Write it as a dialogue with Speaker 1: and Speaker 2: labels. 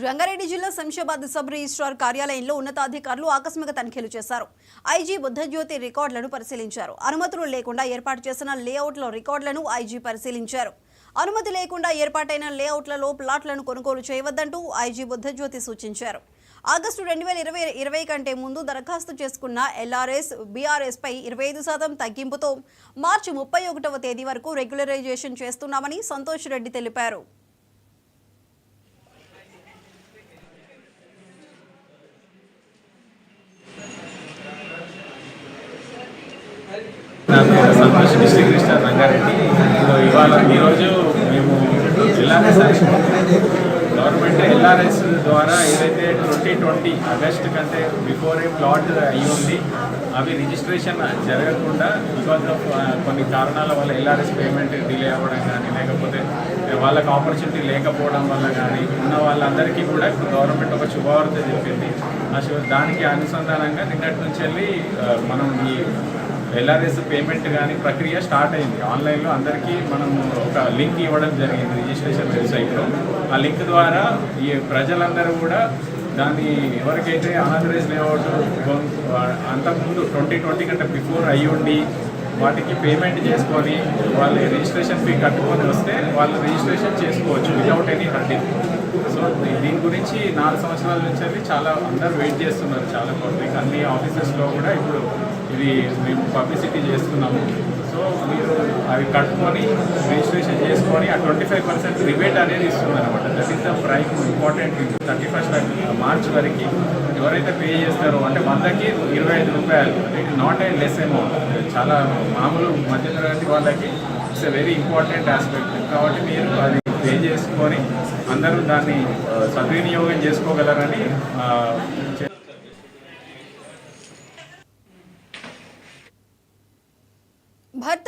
Speaker 1: రంగారెడ్డి జిల్లా Shamshabad sub registrar కార్యాలయంలో ఉన్నతాధికారులు ఆకస్మిక తనిఖీలు చేశారు. ఐజీ బుద్ధజ్యోతి రికార్డులను పరిశీలించారు. అనుమతులు లేకుండా ఏర్పాటు చేసిన లేఅవుట్ల రికార్డులను ఐజీ పరిశీలించారు. అనుమతి లేకుండా ఏర్పాటైన లేఅవుట్లలో ప్లాట్లను కొనుగోలు చేయవద్దంటూ ఐజీ బుద్ధజ్యోతి సూచించారు. ఆగస్టు 2020 కంటే ముందు దరఖాస్తు చేసుకున్న ఎల్ఆర్ఎస్, బీఆర్ఎస్ పై 25% తగ్గింపుతో మార్చి 31వ తేదీ వరకు రెగ్యులరైజేషన్ చేస్తున్నామని సంతోష్ రెడ్డి తెలిపారు.
Speaker 2: Santosh district registrar Rangareddy. ఈరోజు మేము గవర్నమెంట్ ఎల్ఆర్ఎస్ ద్వారా ఏదైతే 2020 ఆగస్టు కంటే బిఫోరే ప్లాట్ అయ్యి ఉంది, అవి రిజిస్ట్రేషన్ జరగకుండా బికాజ్ ఆఫ్ కొన్ని కారణాల వల్ల ఎల్ఆర్ఎస్ పేమెంట్ డిలే అవ్వడం కానీ, లేకపోతే వాళ్ళకి ఆపర్చునిటీ లేకపోవడం వల్ల కానీ ఉన్న వాళ్ళందరికీ కూడా ఇప్పుడు గవర్నమెంట్ ఒక శుభవార్త చెప్పింది. దానికి అనుసంధానంగా నిన్నటి నుంచి వెళ్ళి మనం ఈ ఎల్ఆర్ఎస్ పేమెంట్ కానీ ప్రక్రియ స్టార్ట్ అయింది. ఆన్లైన్లో అందరికీ మనం ఒక లింక్ ఇవ్వడం జరిగింది రిజిస్ట్రేషన్ వెబ్సైట్లో. ఆ లింక్ ద్వారా ఈ ప్రజలందరూ కూడా దాన్ని ఎవరికైతే అనాథరైజ్ లేఅవుట్ అంతకుముందు 2020 కంటే బిఫోర్ అయ్యి ఉండి వాటికి పేమెంట్ చేసుకొని వాళ్ళు రిజిస్ట్రేషన్ ఫీ కట్టుకొని వస్తే వాళ్ళు రిజిస్ట్రేషన్ చేసుకోవచ్చు వితౌట్ ఎనీ హర్డింగ్. సో దీని గురించి 4 సంవత్సరాల నుంచి అది చాలా అందరూ వెయిట్ చేస్తున్నారు. చాలా పబ్లిక్ అన్ని ఆఫీసెస్లో కూడా ఇప్పుడు ఇది మేము పబ్లిసిటీ చేస్తున్నాము. సో మీరు అవి కట్టుకొని రిజిస్ట్రేషన్ చేసుకొని ఆ 25% రిబేట్ అనేది ఇస్తుంది అనమాట. That is the prime important. 31 March వరకు ఎవరైతే పే చేస్తారో అంటే 100కి 25 రూపాయలు, it not a less amount. చాలా మామూలు మధ్యతరగతి వాళ్ళకి it's a very important aspect. కాబట్టి మీరు అది పే చేసుకొని అందరూ దాన్ని సద్వినియోగం చేసుకోగలరని
Speaker 1: భర్త